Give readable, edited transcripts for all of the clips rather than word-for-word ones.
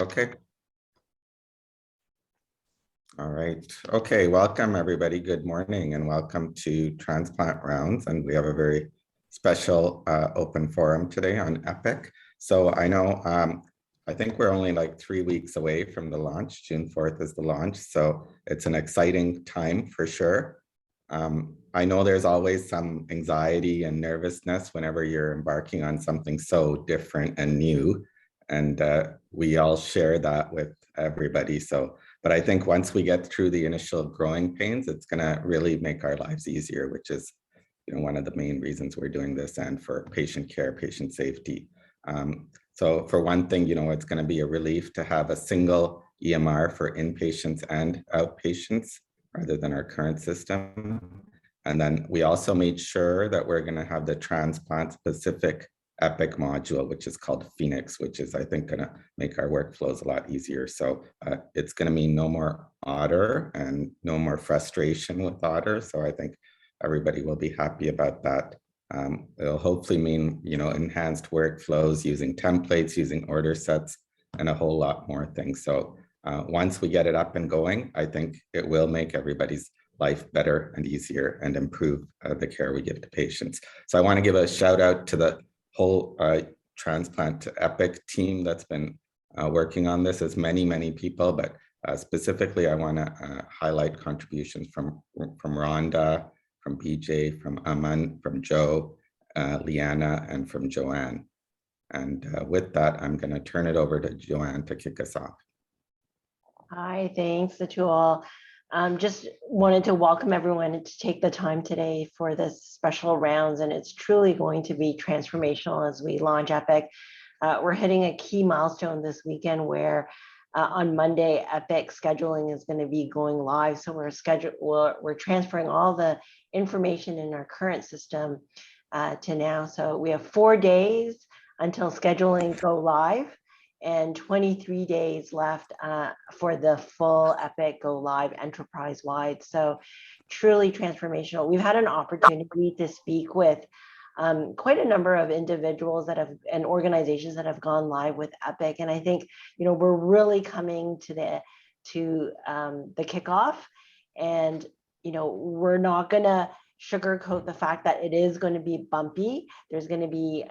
Okay. All right. Okay. Welcome, everybody. Good morning and welcome to Transplant Rounds. And we have a very special open forum today on EPIC. So I know, I think we're only like 3 weeks away from the launch. June 4th is the launch. So it's an exciting time for sure. I know there's always some anxiety and nervousness whenever you're embarking on something so different and new. And we all share that with everybody. But I think once we get through the initial growing pains, it's going to really make our lives easier, which is, one of the main reasons we're doing this, and for patient care, patient safety. So for one thing, it's going to be a relief to have a single EMR for inpatients and outpatients rather than our current system. And then we also made sure that we're going to have the transplant specific EPIC module, which is called Phoenix, which is, I think, going to make our workflows a lot easier. So it's going to mean no more otter and no more frustration with otter. So I think everybody will be happy about that. It'll hopefully mean, enhanced workflows using templates, using order sets, and a whole lot more things. So once we get it up and going, I think it will make everybody's life better and easier and improve the care we give to patients. So I want to give a shout out to the whole transplant to EPIC team that's been working on this. As many people, but specifically I want to highlight contributions from Rhonda, from BJ, from Aman, from Joe, Leanna, and from Joanne. And with that, I'm going to turn it over to Joanne to kick us off. Hi, thanks to all. Just wanted to welcome everyone to take the time today for this special rounds, and it's truly going to be transformational as we launch EPIC. We're hitting a key milestone this weekend where on Monday, EPIC scheduling is going to be going live. So we're transferring all the information in our current system to now. So we have 4 days until scheduling go live, and 23 days left for the full EPIC go live enterprise-wide. So truly transformational. We've had an opportunity to speak with quite a number of individuals and organizations that have gone live with EPIC. And I think, we're really coming to the kickoff, and, we're not gonna sugarcoat the fact that it is going to be bumpy. There's going to be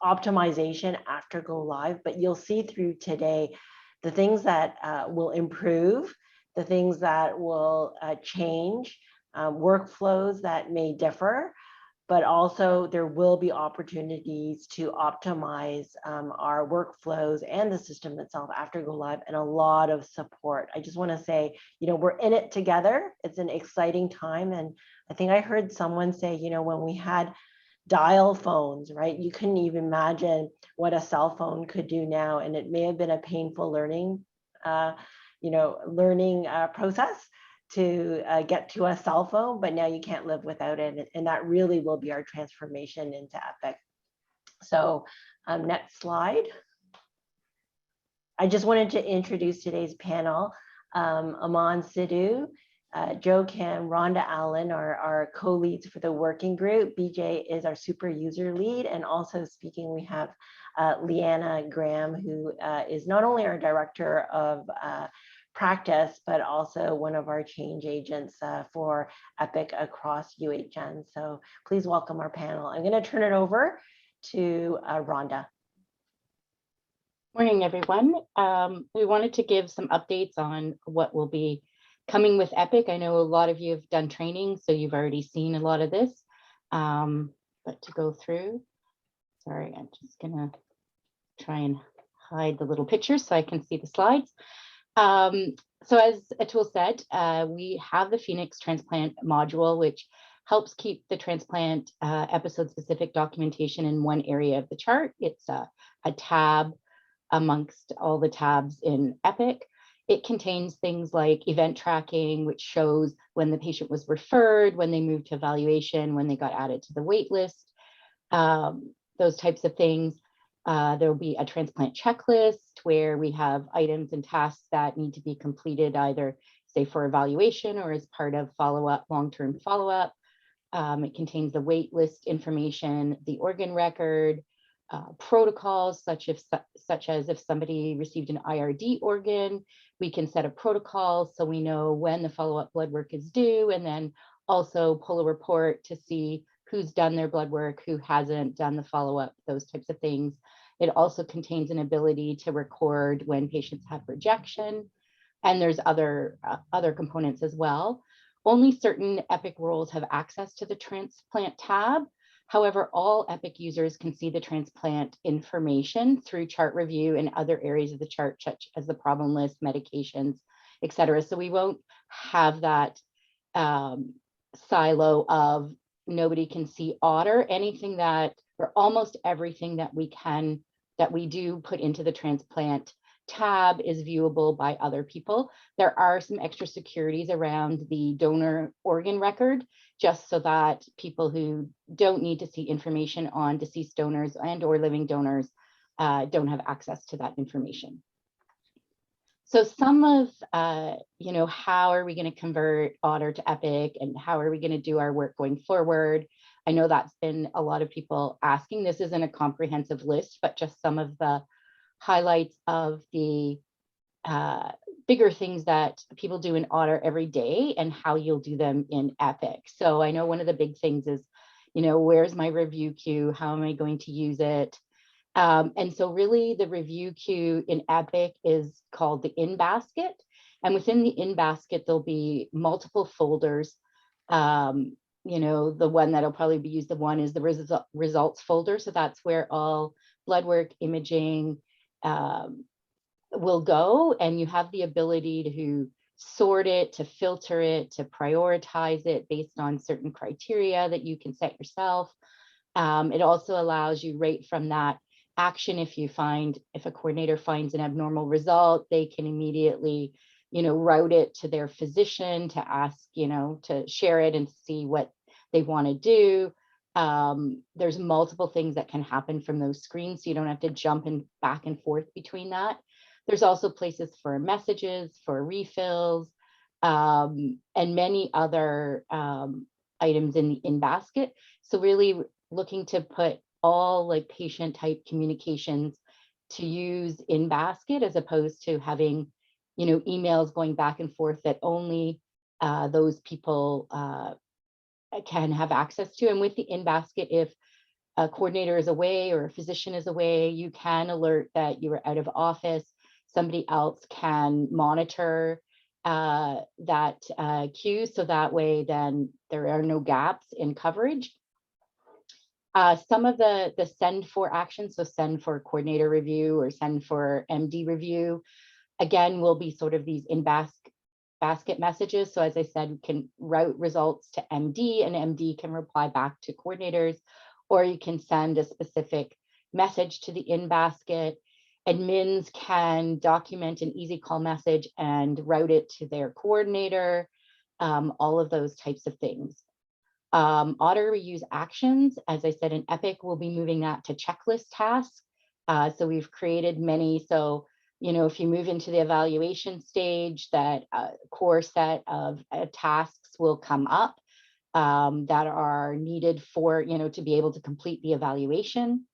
optimization after go live, but you'll see through today the things that will improve, the things that will change, workflows that may differ, but also there will be opportunities to optimize our workflows and the system itself after go live, and a lot of support. I just want to say, we're in it together. It's an exciting time. And I think I heard someone say, when we had dial phones, right? You couldn't even imagine what a cell phone could do now. And it may have been a painful learning process to get to a cell phone, but now you can't live without it. And that really will be our transformation into EPIC. So next slide. I just wanted to introduce today's panel. Aman Sidhu, Joe Kim, Rhonda Allen are our co-leads for the working group. BJ is our super user lead. And also speaking, we have Leanna Graham, who is not only our director of practice, but also one of our change agents for EPIC across UHN. So please welcome our panel. I'm going to turn it over to Rhonda. Morning, everyone. We wanted to give some updates on what will be coming with EPIC. I know a lot of you have done training, so you've already seen a lot of this. But to go through, sorry, I'm just gonna try and hide the little pictures so I can see the slides. So as Atul said, we have the Phoenix Transplant module, which helps keep the transplant episode-specific documentation in one area of the chart. It's a tab amongst all the tabs in EPIC. It contains things like event tracking, which shows when the patient was referred, when they moved to evaluation, when they got added to the wait list, those types of things. There will be a transplant checklist where we have items and tasks that need to be completed either, say, for evaluation or as part of follow-up, long-term follow-up. It contains the wait list information, the organ record, protocols, such as if somebody received an IRD organ, we can set a protocol so we know when the follow-up blood work is due, and then also pull a report to see who's done their blood work, who hasn't done the follow-up, those types of things. It also contains an ability to record when patients have rejection, and there's other components as well. Only certain Epic roles have access to the Transplant tab. However, all Epic users can see the transplant information through chart review and other areas of the chart, such as the problem list, medications, et cetera. So we won't have that silo of nobody can see Otter. Anything that, or almost everything that we do put into the Transplant tab is viewable by other people. There are some extra securities around the donor organ record, just so that people who don't need to see information on deceased donors and or living donors don't have access to that information. So some of, how are we going to convert Otter to Epic, and how are we going to do our work going forward? I know that's been a lot of people asking. This isn't a comprehensive list, but just some of the highlights of the bigger things that people do in Otter every day and how you'll do them in Epic. So I know one of the big things is, where's my review queue? How am I going to use it? And so really the review queue in Epic is called the in basket. And within the in basket, there'll be multiple folders. The one that'll probably be used, the one is the results folder. So that's where all blood work, imaging, will go, and you have the ability to sort it, to filter it, to prioritize it based on certain criteria that you can set yourself. It also allows you right from that action. If a coordinator finds an abnormal result, they can immediately, route it to their physician to ask, to share it and see what they want to do. There's multiple things that can happen from those screens, so you don't have to jump back and forth between that. There's also places for messages, for refills, and many other items in the in basket. So really looking to put all like patient type communications to use in basket, as opposed to having, emails going back and forth that only those people can have access to. And with the in basket, if a coordinator is away or a physician is away, you can alert that you are out of office. Somebody else can monitor that queue, so that way then there are no gaps in coverage. Some of the send for actions, so send for coordinator review or send for MD review, again, will be sort of these in basket messages. So as I said, we can route results to MD, and MD can reply back to coordinators, or you can send a specific message to the in basket. Admins can document an easy call message and route it to their coordinator, all of those types of things. Auto reuse actions, as I said, in Epic, we'll be moving that to checklist tasks. So we've created many. So, if you move into the evaluation stage, that core set of tasks will come up that are needed for, to be able to complete the evaluation.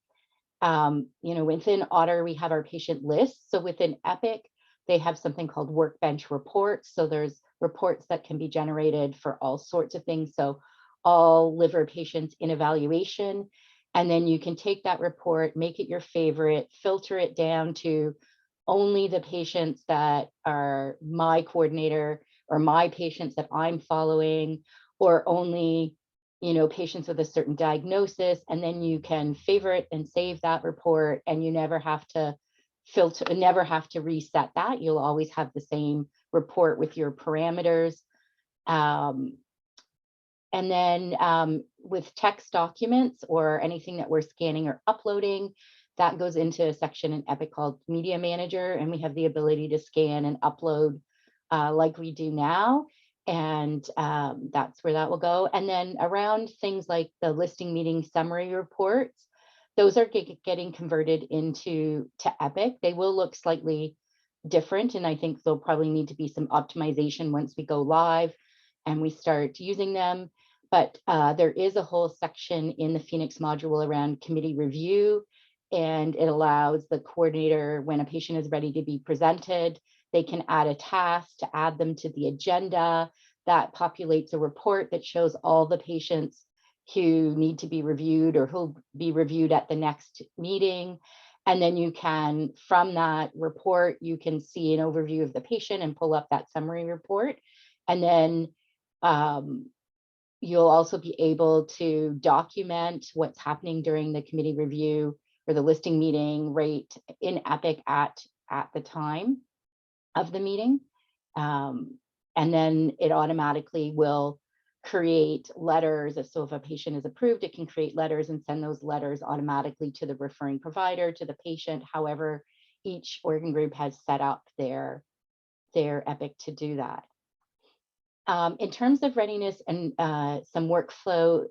Within Otter, we have our patient list. So within Epic, they have something called workbench reports. So there's reports that can be generated for all sorts of things. So all liver patients in evaluation. And then you can take that report, make it your favorite, filter it down to only the patients that are my coordinator or my patients that I'm following, or only patients with a certain diagnosis. And then you can favorite and save that report, and you never have to filter, never have to reset that. You'll always have the same report with your parameters. And then with text documents or anything that we're scanning or uploading, that goes into a section in Epic called Media Manager, and we have the ability to scan and upload like we do now. And that's where that will go. And then around things like the listing meeting summary reports, those are getting converted to Epic. They will look slightly different, and I think there'll probably need to be some optimization once we go live and we start using them. But there is a whole section in the Phoenix module around committee review and it allows the coordinator, when a patient is ready to be presented, they can add a task to add them to the agenda. That populates a report that shows all the patients who need to be reviewed or who'll be reviewed at the next meeting. And then you can, from that report, you can see an overview of the patient and pull up that summary report. And then you'll also be able to document what's happening during the committee review or the listing meeting right in Epic at the time of the meeting. And then it automatically will create letters. So if a patient is approved, it can create letters and send those letters automatically to the referring provider, to the patient, however each organ group has set up their Epic to do that. In terms of readiness and some workflow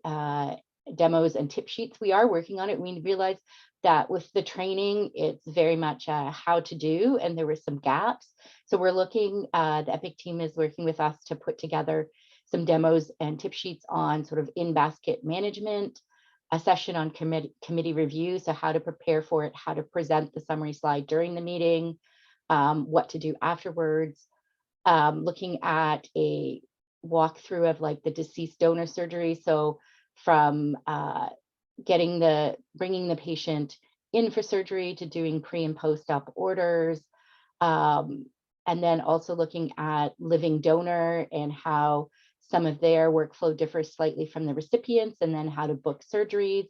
demos and tip sheets, we are working on it. We realized that with the training, it's very much how to do, and there were some gaps. So we're looking, the Epic team is working with us to put together some demos and tip sheets on sort of in-basket management, a session on committee review, so how to prepare for it, how to present the summary slide during the meeting, what to do afterwards, looking at a walkthrough of like the deceased donor surgery. So from bringing the patient in for surgery to doing pre and post-op orders, and then also looking at living donor and how some of their workflow differs slightly from the recipients, and then how to book surgeries,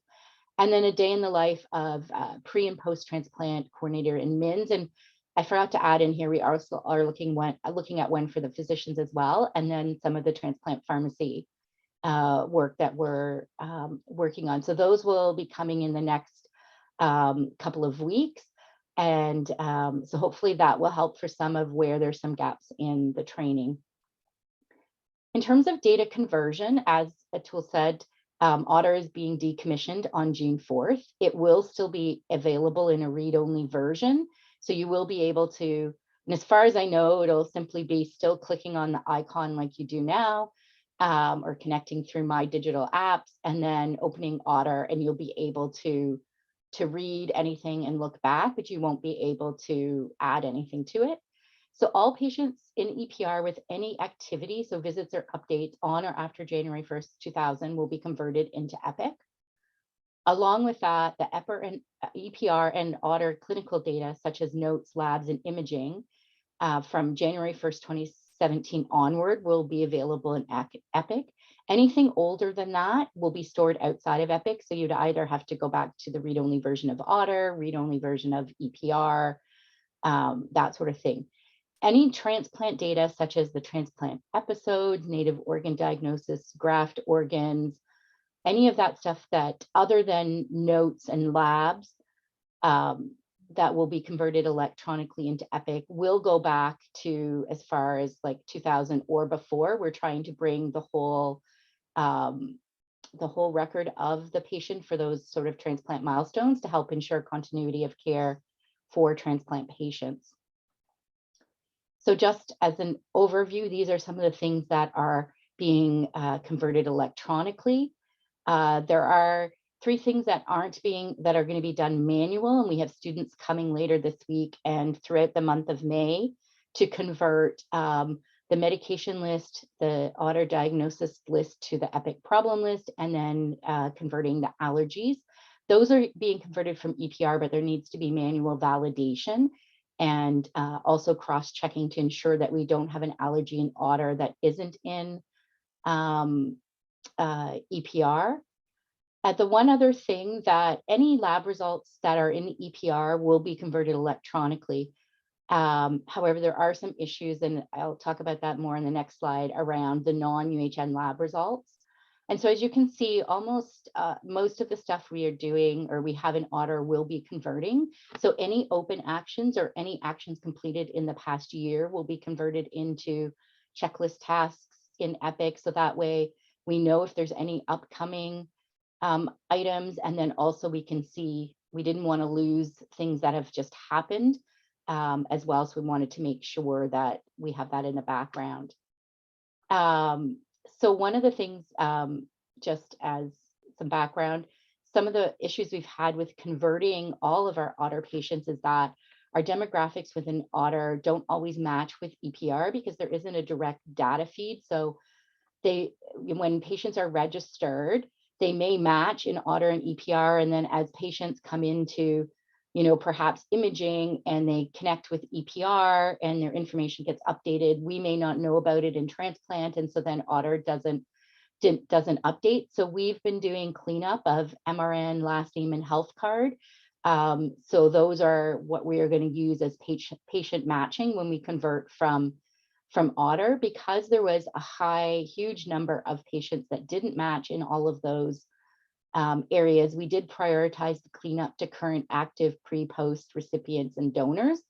and then a day in the life of pre and post-transplant coordinator in MINS. And I forgot to add in here, we also are looking at one for the physicians as well, and then some of the transplant pharmacy work that we're working on. So those will be coming in the next couple of weeks. And so hopefully that will help for some of where there's some gaps in the training. In terms of data conversion, as Atul said, Otter is being decommissioned on June 4th. It will still be available in a read-only version. So you will be able to, and as far as I know, it'll simply be still clicking on the icon like you do now, or connecting through My Digital Apps, and then opening Otter, and you'll be able to read anything and look back, but you won't be able to add anything to it. So all patients in EPR with any activity, so visits or updates on or after January 1st, 2000 will be converted into Epic. Along with that, the EPR and Otter clinical data, such as notes, labs, and imaging from January 1st, 2017 onward will be available in Epic. Anything older than that will be stored outside of Epic. So you'd either have to go back to the read-only version of Otter, read-only version of EPR, that sort of thing. Any transplant data, such as the transplant episodes, native organ diagnosis, graft organs, any of that stuff that other than notes and labs that will be converted electronically into Epic will go back to as far as like 2000 or before. We're trying to bring the whole record of the patient for those sort of transplant milestones to help ensure continuity of care for transplant patients. So just as an overview, these are some of the things that are being converted electronically. There are 3 things that are going to be done manual, and we have students coming later this week and throughout the month of May to convert the medication list, the Otter diagnosis list to the Epic problem list, and then converting the allergies. Those are being converted from EPR, but there needs to be manual validation and also cross-checking to ensure that we don't have an allergy in Otter that isn't in EPR. The one other thing, that any lab results that are in the EPR will be converted electronically. However, there are some issues, and I'll talk about that more in the next slide, around the non-UHN lab results. And so as you can see, almost most of the stuff we are doing or we have in Otter will be converting. So any open actions or any actions completed in the past year will be converted into checklist tasks in Epic. So that way we know if there's any upcoming items, and then also we can see, we didn't want to lose things that have just happened as well. So we wanted to make sure that we have that in the background. So one of the things, just as some background, some of the issues we've had with converting all of our Otter patients is that our demographics within Otter don't always match with EPR because there isn't a direct data feed. So when patients are registered, they may match in Otter and EPR, and then as patients come into, perhaps imaging and they connect with EPR and their information gets updated, we may not know about it in Transplant, and so then Otter doesn't update. So we've been doing cleanup of MRN, last name, and health card. So those are what we are going to use as patient matching when we convert from Otter, because there was a huge number of patients that didn't match in all of those areas. We did prioritize the cleanup to current active pre-post recipients and donors,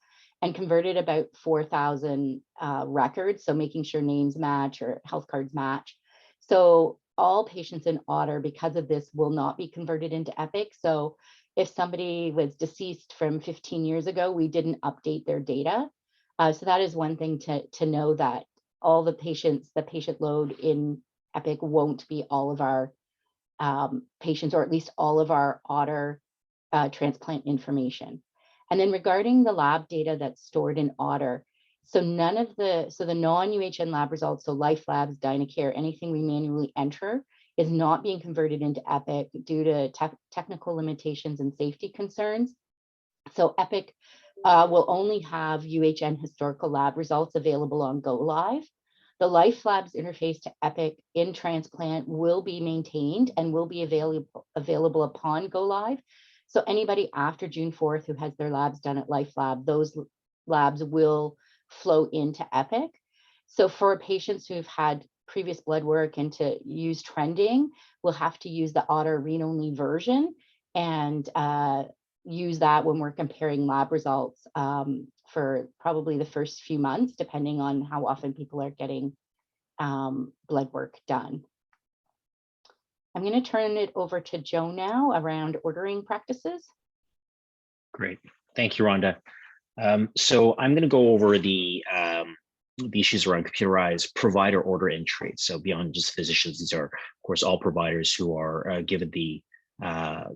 and converted about 4,000 records. So making sure names match or health cards match. So all patients in Otter, because of this, will not be converted into Epic. So if somebody was deceased from 15 years ago, we didn't update their data. So that is one thing to know, that all the patient load in Epic won't be all of our patients, or at least all of our Otter transplant information. And then regarding the lab data that's stored in Otter, so the non-UHN lab results, so Life Labs, Dynacare, anything we manually enter is not being converted into Epic due to technical limitations and safety concerns. So Epic will only have UHN historical lab results available on Go Live. The Life Labs interface to Epic in Transplant will be maintained and will be available upon Go Live. So anybody after June 4th who has their labs done at Life Lab, those labs will flow into Epic. So for patients who've had previous blood work and to use trending, we'll have to use the Otter read-only version and use that when we're comparing lab results for probably the first few months, depending on how often people are getting blood work done. I'm going to turn it over to Joe now around ordering practices. Great. Thank you, Rhonda. So I'm going to go over the issues around computerized provider order entry. So beyond just physicians, these are, of course, all providers who are given the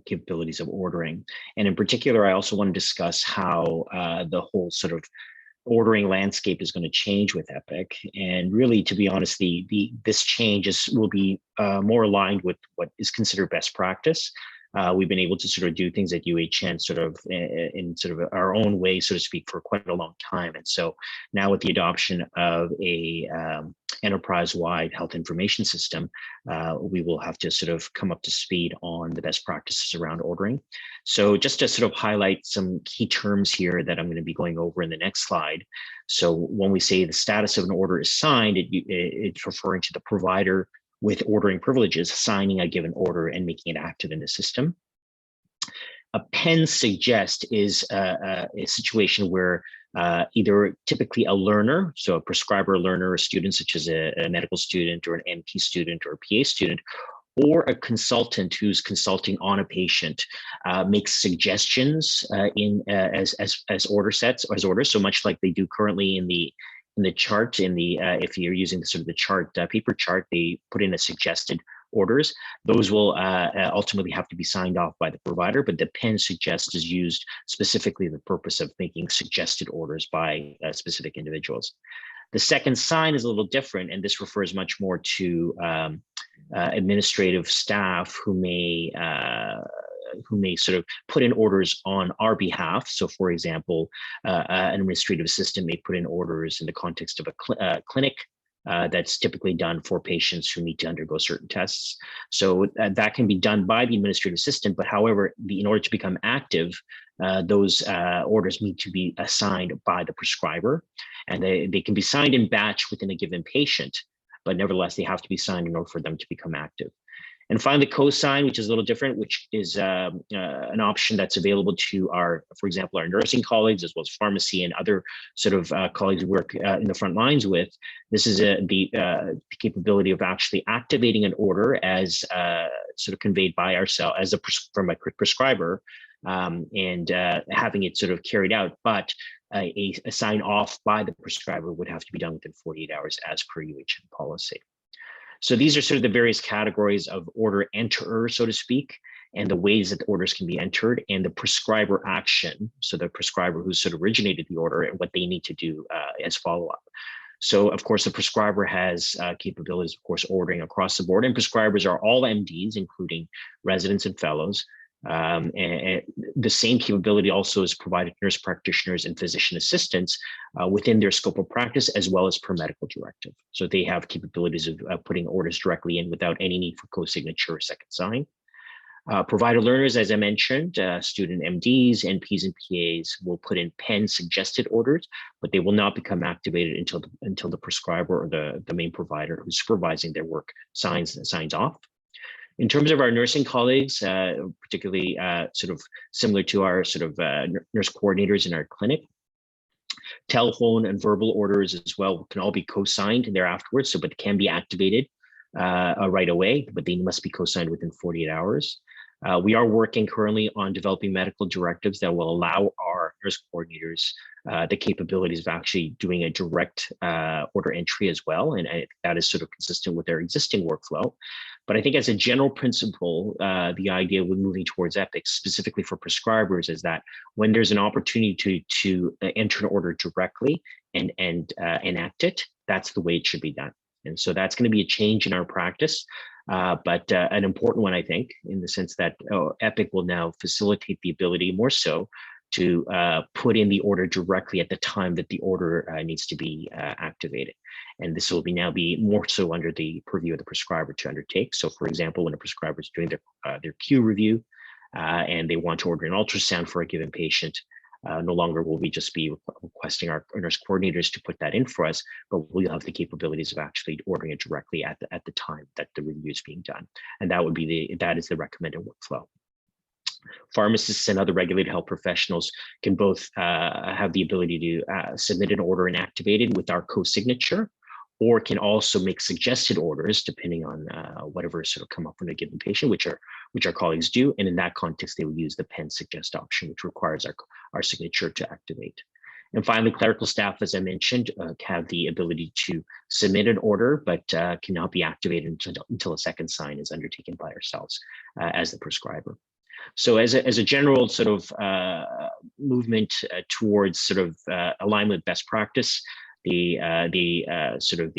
capabilities of ordering. And in particular, I also want to discuss how the whole sort of ordering landscape is going to change with Epic. And really, to be honest, this change will be more aligned with what is considered best practice. We've been able to sort of do things at UHN sort of in sort of our own way, so to speak, for quite a long time. And so now with the adoption of a enterprise-wide health information system, we will have to sort of come up to speed on the best practices around ordering. So just to sort of highlight some key terms here that I'm going to be going over in the next slide. So when we say the status of an order is signed, it's referring to the provider with ordering privileges signing a given order and making it active in the system. A pen suggest is a situation where either typically a learner, so a prescriber learner, a student such as a medical student or an NP student or a PA student, or a consultant who's consulting on a patient makes suggestions as order sets or as orders, so much like they do currently in the chart, if you're using sort of the chart, paper chart, they put in a suggested orders. Those will ultimately have to be signed off by the provider, but the pen suggest is used specifically for the purpose of making suggested orders by specific individuals. The second sign is a little different, and this refers much more to administrative staff who may sort of put in orders on our behalf. So for example, an administrative assistant may put in orders in the context of a clinic that's typically done for patients who need to undergo certain tests. So that can be done by the administrative assistant, but however, in order to become active, those orders need to be assigned by the prescriber, and they can be signed in batch within a given patient, but nevertheless, they have to be signed in order for them to become active. And finally, co-sign, which is a little different, which is an option that's available to for example, our nursing colleagues, as well as pharmacy and other sort of colleagues we work in the front lines with. This is the capability of actually activating an order as sort of conveyed by ourselves from a prescriber, and having it sort of carried out, but a sign off by the prescriber would have to be done within 48 hours as per UHN policy. So these are sort of the various categories of order enterer, so to speak. and the ways that the orders can be entered, and the prescriber action. So the prescriber who sort of originated the order and what they need to do as follow-up. So of course, the prescriber has capabilities, of course, ordering across the board, and prescribers are all MDs, including residents and fellows. And the same capability also is provided to nurse practitioners and physician assistants within their scope of practice, as well as per medical directive. So they have capabilities of putting orders directly in without any need for co-signature or second sign. Provider learners, as I mentioned, student MDs, NPs, and PAs will put in pen suggested orders, but they will not become activated until the prescriber or the main provider who's supervising their work signs off. In terms of our nursing colleagues, particularly sort of similar to our sort of nurse coordinators in our clinic, telephone and verbal orders as well can all be co-signed there afterwards, so but can be activated right away, but they must be co-signed within 48 hours. We are working currently on developing medical directives that will allow our nurse coordinators the capabilities of actually doing a direct order entry as well. And that is sort of consistent with their existing workflow. But I think as a general principle, the idea with moving towards Epic, specifically for prescribers, is that when there's an opportunity to enter an order directly and enact it, that's the way it should be done. And so that's going to be a change in our practice, but an important one, I think, in the sense that Epic will now facilitate the ability more so to put in the order directly at the time that the order needs to be activated. And this will now be more so under the purview of the prescriber to undertake. So for example, when a prescriber is doing their Q review and they want to order an ultrasound for a given patient, no longer will we just be requesting our nurse coordinators to put that in for us, but we'll have the capabilities of actually ordering it directly at the time that the review is being done. And that is the recommended workflow. Pharmacists and other regulated health professionals can both have the ability to submit an order and activate it with our co-signature, or can also make suggested orders depending on whatever sort of come up with a given patient, which our colleagues do. And in that context, they will use the pen suggest option, which requires our signature to activate. And finally, clerical staff, as I mentioned, have the ability to submit an order, but cannot be activated until a second sign is undertaken by ourselves as the prescriber. So as a general sort of movement towards sort of alignment with best practice, the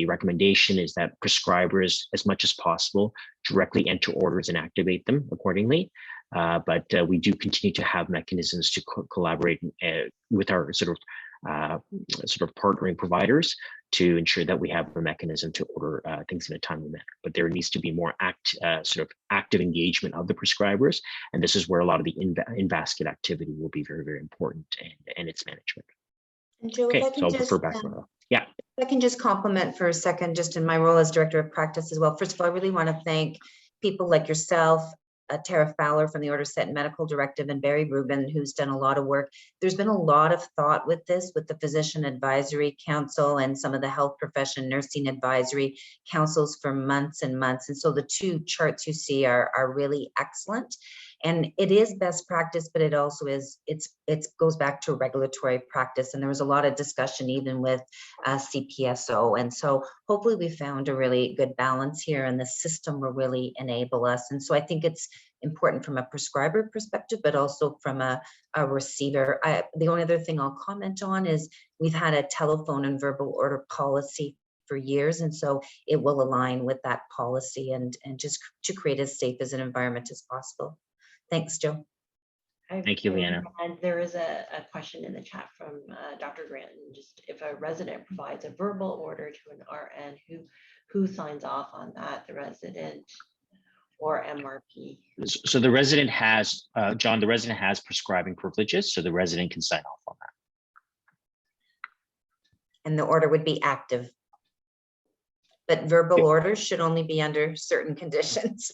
recommendation is that prescribers, as much as possible, directly enter orders and activate them accordingly. But we do continue to have mechanisms to collaborate with our sort of partnering providers to ensure that we have a mechanism to order things in a timely manner. But there needs to be more active engagement of the prescribers, and this is where a lot of the in-basket activity will be very, very important, and its management. And Joe, Okay, if I can so I'll just, refer back. Yeah. if I can just compliment for a second, just in my role as director of practice as well. First of all, I really want to thank people like yourself, Tara Fowler from the Order Set Medical Directive, and Barry Rubin, who's done a lot of work. There's been a lot of thought with this, with the Physician Advisory Council and some of the health profession nursing advisory councils for months and months. And so the two charts you see are really excellent. And it is best practice, but it also is, it goes back to regulatory practice. And there was a lot of discussion even with CPSO. And so hopefully we found a really good balance here, and the system will really enable us. And so I think it's important from a prescriber perspective, but also from a receiver. The only other thing I'll comment on is we've had a telephone and verbal order policy for years. And so it will align with that policy and just to create as safe as an environment as possible. Thanks, Joe. Thank you, Leanna. And there is a question in the chat from Dr. Granton. Just if a resident provides a verbal order to an RN, who signs off on that, the resident or MRP? So the resident has, John, the resident has prescribing privileges, so the resident can sign off on that. And the order would be active. But verbal orders should only be under certain conditions.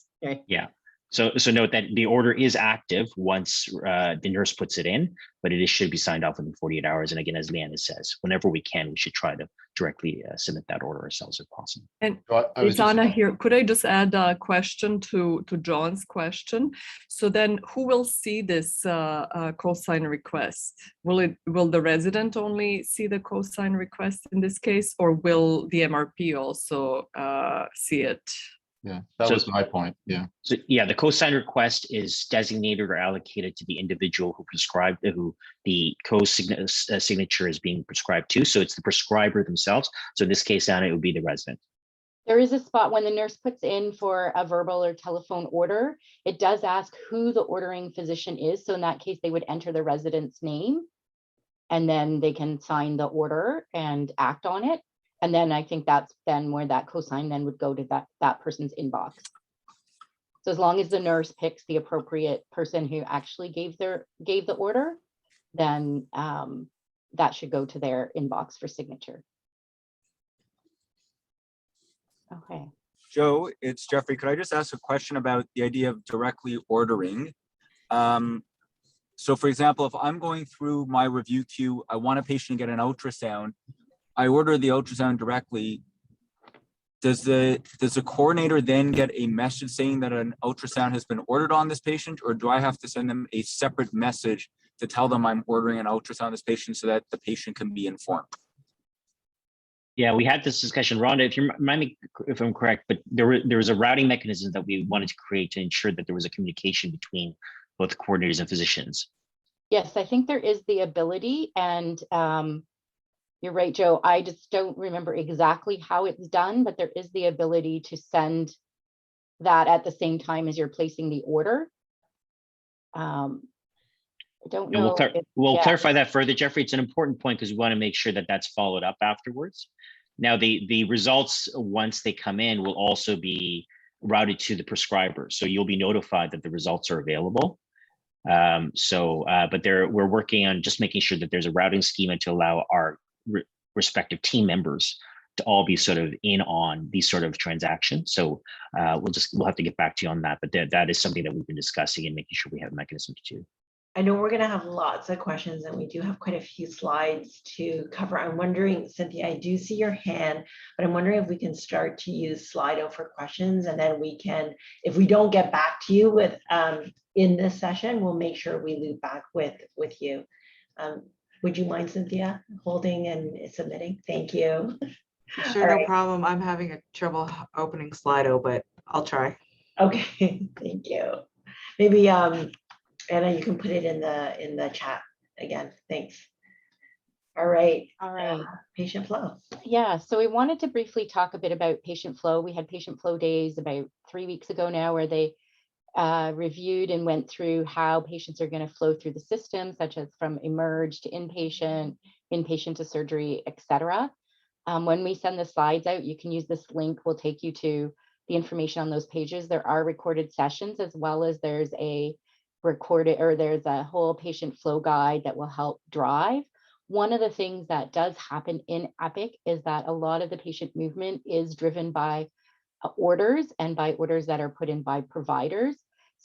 Yeah. So note that the order is active once the nurse puts it in, but it should be signed off within 48 hours. And again, as Leanna says, whenever we can, we should try to directly submit that order ourselves if possible. And it's Anna here. Could I just add a question to John's question? So then who will see this co-sign request? Will the resident only see the co-sign request in this case, or will the MRP also see it? Yeah, that So- was my point. Yeah. So yeah, the cosign request is designated or allocated to the individual who prescribed, who the co-signature is being prescribed to. So it's the prescriber themselves. So in this case, Anna, it would be the resident. There is a spot when the nurse puts in for a verbal or telephone order, it does ask who the ordering physician is. So in that case, they would enter the resident's name and then they can sign the order and act on it. And then I think that's then where that cosign then would go to that person's inbox. So as long as the nurse picks the appropriate person who actually gave the order, then that should go to their inbox for signature. Okay. Joe, it's Jeffrey. Could I just ask a question about the idea of directly ordering? So for example, if I'm going through my review queue, I want a patient to get an ultrasound, I order the ultrasound directly. Does the coordinator then get a message saying that an ultrasound has been ordered on this patient, or do I have to send them a separate message to tell them I'm ordering an ultrasound on this patient so that the patient can be informed? Yeah, we had this discussion, Rhonda, if you remind me if I'm correct, but there was a routing mechanism that we wanted to create to ensure that there was a communication between both coordinators and physicians. Yes, I think there is the ability, and you're right, Joe. I just don't remember exactly how it's done, but there is the ability to send that at the same time as you're placing the order. I don't And know. we'll clarify that further, Jeffrey. It's an important point because we want to make sure that that's followed up afterwards. Now, the results, once they come in, will also be routed to the prescriber. So you'll be notified that the results are available. But we're working on just making sure that there's a routing schema to allow our respective team members to all be sort of in on these sort of transactions. So we'll have to get back to you on that. But that is something that we've been discussing and making sure we have mechanisms to do. I know we're going to have lots of questions and we do have quite a few slides to cover. I'm wondering, Cynthia, I do see your hand, but I'm wondering if we can start to use Slido for questions, and then we can, if we don't get back to you with in this session, we'll make sure we loop back with you. Would you mind, Cynthia, holding and submitting? Thank you. Sure, no problem. I'm having a trouble opening Slido, but I'll try. Okay, thank you. Maybe Anna, you can put it in the chat again. Thanks. All right. Patient flow. Yeah, so we wanted to briefly talk a bit about patient flow. We had patient flow days about 3 weeks ago now, where they reviewed and went through how patients are going to flow through the system, such as from emerge to inpatient, inpatient to surgery, etc. When we send the slides out, you can use this link. We'll take you to the information on those pages. There are recorded sessions, as well as there's a there's a whole patient flow guide that will help drive. One of the things that does happen in Epic is that a lot of the patient movement is driven by orders, and by orders that are put in by providers.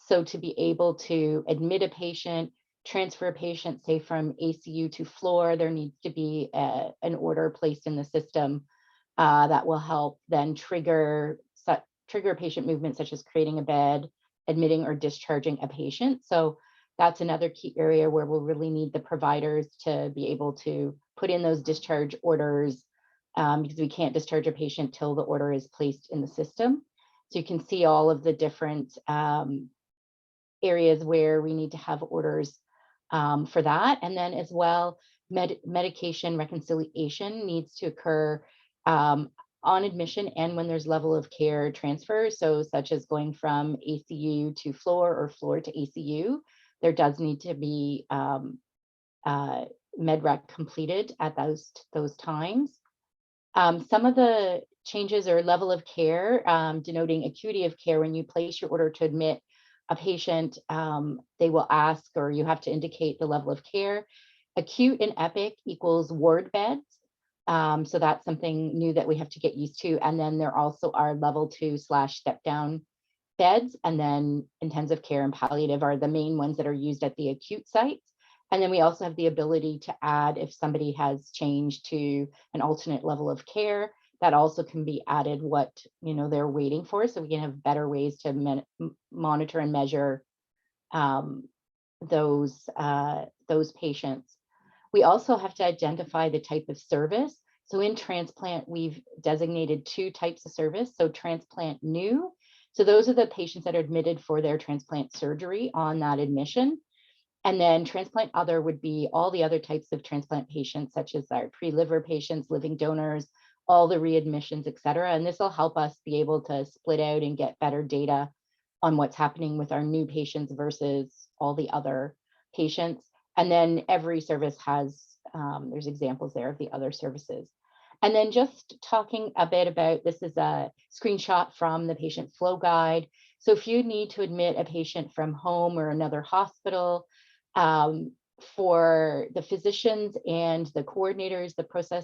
So to be able to admit a patient, transfer a patient, say from ACU to floor, there needs to be an order placed in the system that will help then trigger patient movement, such as creating a bed, admitting or discharging a patient. So that's another key area where we'll really need the providers to be able to put in those discharge orders, because we can't discharge a patient till the order is placed in the system. So you can see all of the different areas where we need to have orders for that. And then as well, medication reconciliation needs to occur on admission and when there's level of care transfer. So such as going from ACU to floor or floor to ACU, there does need to be MedRec completed at those times. Some of the changes or level of care, denoting acuity of care, when you place your order to admit a patient, they will ask, or you have to indicate the level of care. Acute in Epic equals ward beds. So that's something new that we have to get used to. And then there also are level 2/step down beds, and then intensive care and palliative are the main ones that are used at the acute sites. And then we also have the ability to add, if somebody has changed to an alternate level of care, that also can be added what they're waiting for. So we can have better ways to monitor and measure those patients. We also have to identify the type of service. So in Transplant, we've designated 2 types of service. So Transplant New So those are the patients that are admitted for their transplant surgery on that admission. And then transplant other would be all the other types of transplant patients, such as our pre-liver patients, living donors, all the readmissions, et cetera. And this will help us be able to split out and get better data on what's happening with our new patients versus all the other patients. And then every service has, there's examples there of the other services. And then just talking a bit about, this is a screenshot from the patient flow guide. So if you need to admit a patient from home or another hospital, for the physicians and the coordinators, the process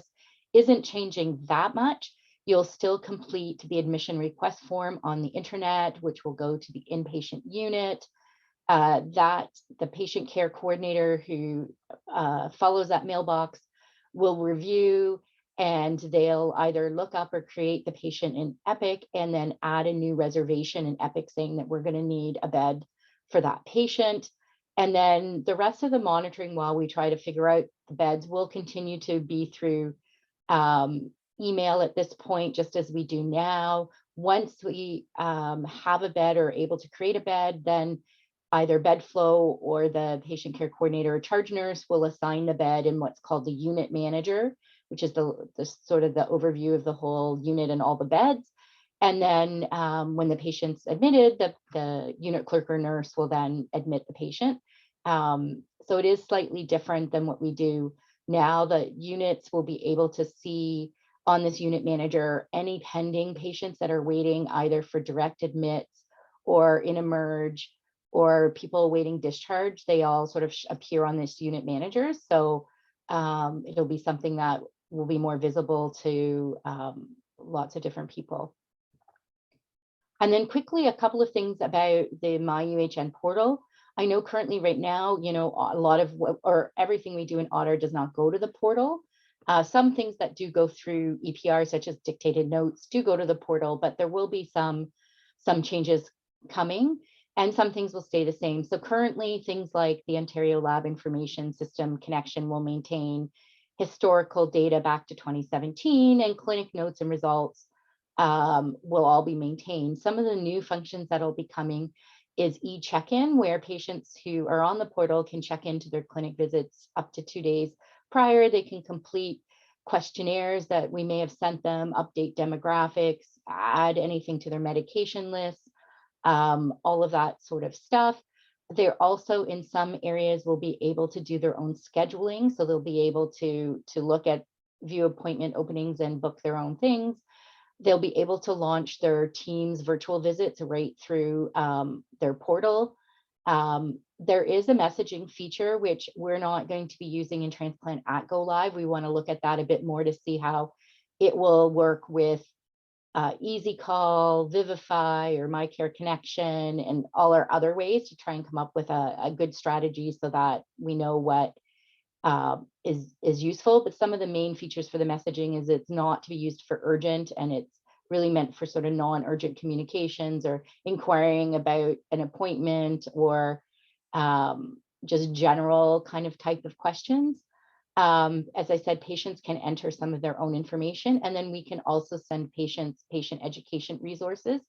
isn't changing that much. You'll still complete the admission request form on the internet, which will go to the inpatient unit. That the patient care coordinator who follows that mailbox will review, and they'll either look up or create the patient in Epic and then add a new reservation in Epic saying that we're going to need a bed for that patient. And then the rest of the monitoring while we try to figure out the beds will continue to be through email at this point, just as we do now. Once we have a bed or able to create a bed, then either BedFlow or the patient care coordinator or charge nurse will assign the bed in what's called the unit manager, which is the sort of the overview of the whole unit and all the beds. And then when the patient's admitted, the unit clerk or nurse will then admit the patient. So it is slightly different than what we do now. The units will be able to see on this unit manager any pending patients that are waiting either for direct admits or in emerge or people awaiting discharge. They all sort of appear on this unit manager. So it'll be something that will be more visible to lots of different people. And then quickly, a couple of things about the My UHN portal. I know currently right now, you know, a lot of or everything we do in Otter does not go to the portal. Some things that do go through EPR, such as dictated notes, do go to the portal, but there will be some changes coming, and some things will stay the same. So currently, things like the Ontario Lab Information System connection will maintain historical data back to 2017, and clinic notes and results will all be maintained. Some of the new functions that will be coming is e-check-in, where patients who are on the portal can check into their clinic visits up to 2 days prior. They can complete questionnaires that we may have sent them, update demographics, add anything to their medication list, all of that sort of stuff. They're also in some areas will be able to do their own scheduling. So they'll be able to look at view appointment openings and book their own things. They'll be able to launch their Teams virtual visits right through their portal. There is a messaging feature, which we're not going to be using in Transplant at Go Live. We want to look at that a bit more to see how it will work with Easy Call, Vivify, or My Care Connection, and all our other ways to try and come up with a good strategy so that we know what is useful. But some of the main features for the messaging is it's not to be used for urgent, and it's really meant for sort of non-urgent communications or inquiring about an appointment or just general kind of type of questions. As I said, patients can enter some of their own information, and then we can also send patients patient education resources.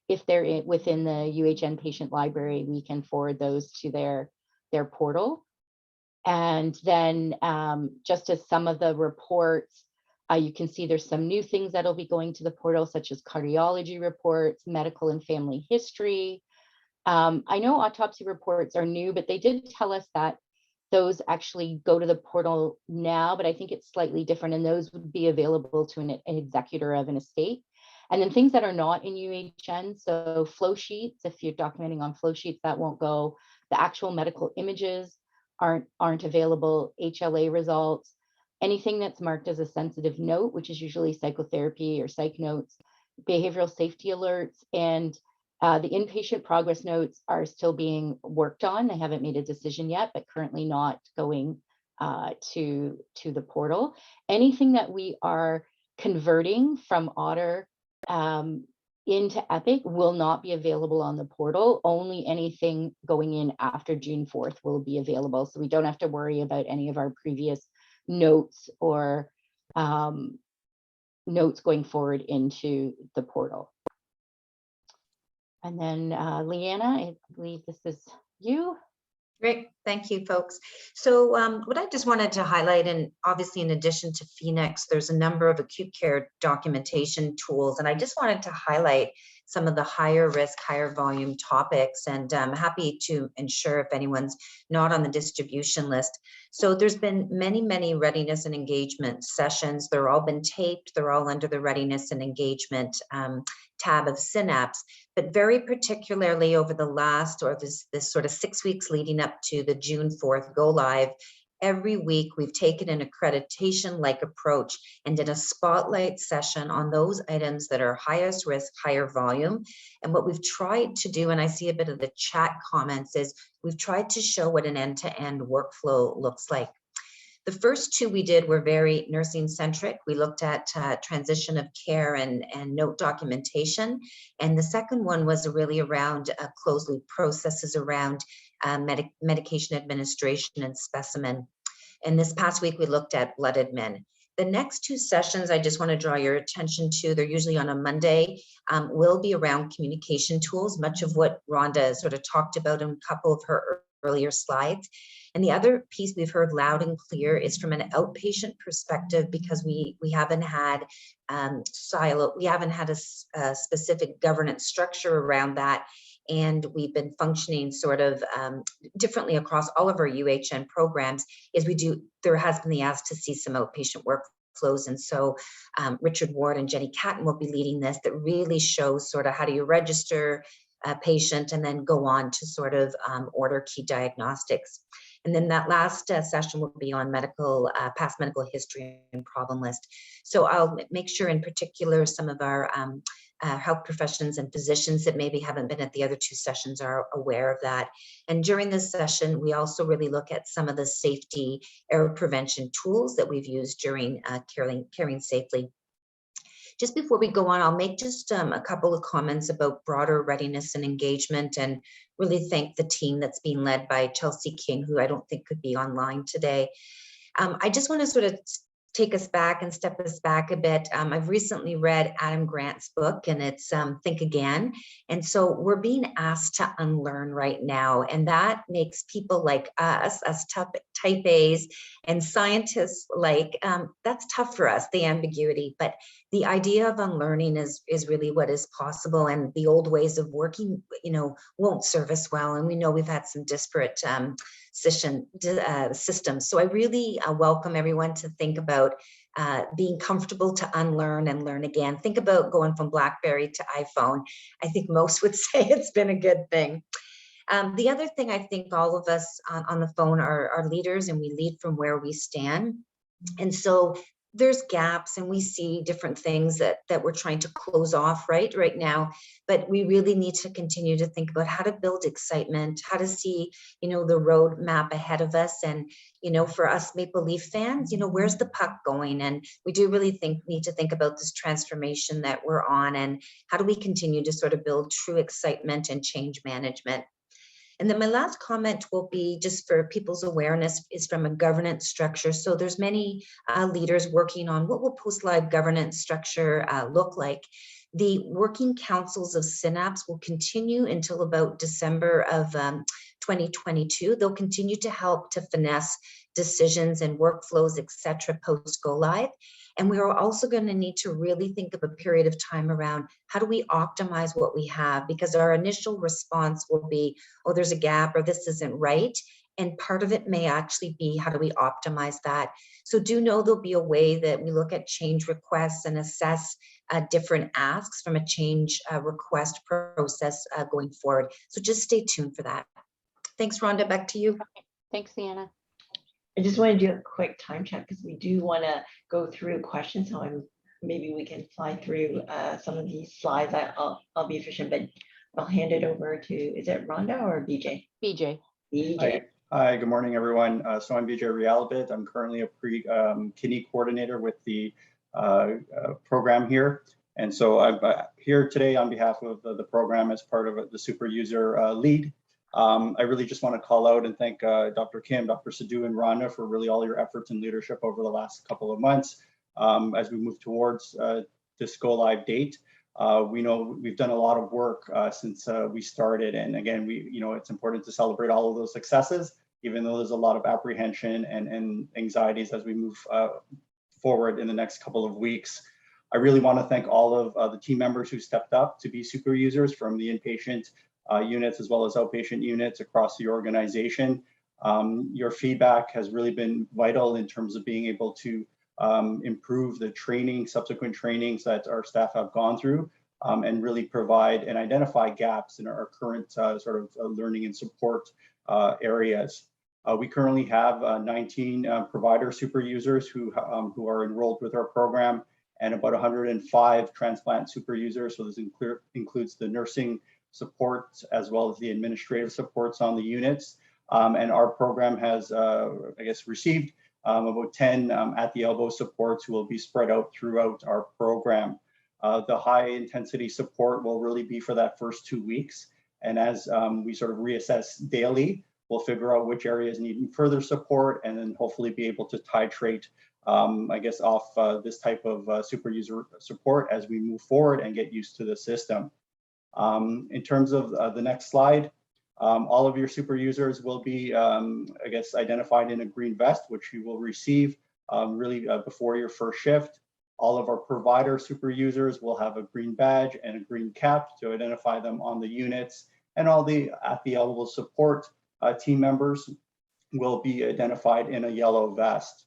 If they're within the UHN patient library, we can forward those to their portal. And then just as some of the reports, you can see there's some new things that'll be going to the portal, such as cardiology reports, medical and family history. I know autopsy reports are new, but they did tell us that those actually go to the portal now, but I think it's slightly different, and those would be available to an executor of an estate. And then things that are not in UHN, so flow sheets, if you're documenting on flow sheets, that won't go. The actual medical images aren't available, HLA results, anything that's marked as a sensitive note, which is usually psychotherapy or psych notes, behavioral safety alerts, and the inpatient progress notes are still being worked on. They haven't made a decision yet, but currently not going to the portal. Anything that we are converting from Otter into Epic will not be available on the portal. Only anything going in after June 4th will be available. So we don't have to worry about any of our previous notes or notes going forward into the portal. And then Leanna, I believe this is you. Great, thank you, folks. So what I just wanted to highlight, and obviously in addition to Phoenix, there's a number of acute care documentation tools, and I just wanted to highlight some of the higher risk, higher volume topics, and I'm happy to ensure if anyone's not on the distribution list. So there's been many readiness and engagement sessions. They're all been taped. They're all under the readiness and engagement tab of Synapse, but very particularly over the last, or this sort of 6 weeks leading up to the June 4th go live, every week we've taken an accreditation-like approach and did a spotlight session on those items that are highest risk, higher volume. And what we've tried to do, and I see a bit of the chat comments, is we've tried to show what an end-to-end workflow looks like. The first two we did were very nursing centric. We looked at transition of care and note documentation. And the second one was really around closed loop processes around medication administration and specimen. And this past week, we looked at blood admin. The next two sessions, I just want to draw your attention to, they're usually on a Monday, will be around communication tools, much of what Rhonda sort of talked about in a couple of her earlier slides. And the other piece we've heard loud and clear is from an outpatient perspective, because we haven't had we haven't had a specific governance structure around that. And we've been functioning sort of differently across all of our UHN programs. There has been the ask to see some outpatient workflows. And so Richard Ward and Jenny Catton will be leading this, that really shows sort of how do you register a patient and then go on to sort of order key diagnostics. And then that last session will be on past medical history and problem list. So I'll make sure in particular some of our health professions and physicians that maybe haven't been at the other two sessions are aware of that. And during this session, we also really look at some of the safety error prevention tools that we've used during caring safely. Just before we go on, I'll make just a couple of comments about broader readiness and engagement, and really thank the team that's being led by Chelsea King, who I don't think could be online today. I just want to sort of take us back and step us back a bit. I've recently read Adam Grant's book, and it's Think Again. And so we're being asked to unlearn right now. And that makes people like us type A's and scientists like, that's tough for us, the ambiguity. But the idea of unlearning is really what is possible. And the old ways of working, won't serve us well. And we know we've had some disparate systems. So I really welcome everyone to think about being comfortable to unlearn and learn again. Think about going from BlackBerry to iPhone. I think most would say it's been a good thing. The other thing, I think all of us on the phone are leaders, and we lead from where we stand. And so there's gaps, and we see different things that we're trying to close off right now, but we really need to continue to think about how to build excitement, how to see, the road map ahead of us. And, for us Maple Leaf fans, where's the puck going? And we do really need to think about this transformation that we're on, and how do we continue to sort of build true excitement and change management. And then my last comment will be just for people's awareness is from a governance structure. So there's many leaders working on what will post-live governance structure look like. The working councils of Synapse will continue until about December of 2022. They'll continue to help to finesse decisions and workflows, et cetera, post-go live. And we are also going to need to really think of a period of time around how do we optimize what we have, because our initial response will be, oh, there's a gap, or this isn't right. And part of it may actually be, how do we optimize that? So do know there'll be a way that we look at change requests and assess different asks from a change request process going forward. So just stay tuned for that. Thanks, Rhonda, back to you. Thanks, Leanna. I just want to do a quick time check because we do want to go through questions. So maybe we can fly through some of these slides. I'll be efficient, but I'll hand it over to, is it Rhonda or BJ? BJ. BJ. Hi, good morning, everyone. So I'm BJ Realbit. I'm currently a pre-kidney coordinator with the program here. And so I'm here today on behalf of the program as part of the super user lead. I really just want to call out and thank Dr. Kim, Dr. Sadhu, and Rhonda for really all your efforts and leadership over the last couple of months as we move towards this go live date. We know we've done a lot of work since we started. And again, it's important to celebrate all of those successes, even though there's a lot of apprehension and anxieties as we move forward in the next couple of weeks. I really want to thank all of the team members who stepped up to be super users, from the inpatient units as well as outpatient units across the organization. Your feedback has really been vital in terms of being able to improve the subsequent trainings that our staff have gone through, and really provide and identify gaps in our current sort of learning and support areas. We currently have 19 provider super users who are enrolled with our program, and about 105 transplant super users. So this includes the nursing support as well as the administrative supports on the units. And our program has, received about 10 at the elbow supports who will be spread out throughout our program. The high intensity support will really be for that first 2 weeks. And as we sort of reassess daily, we'll figure out which areas need further support, and then hopefully be able to titrate, off this type of super user support as we move forward and get used to the system. In terms of the next slide, all of your super users will be, identified in a green vest, which you will receive before your first shift. All of our provider super users will have a green badge and a green cap to identify them on the units, and all the at the elbow support team members will be identified in a yellow vest.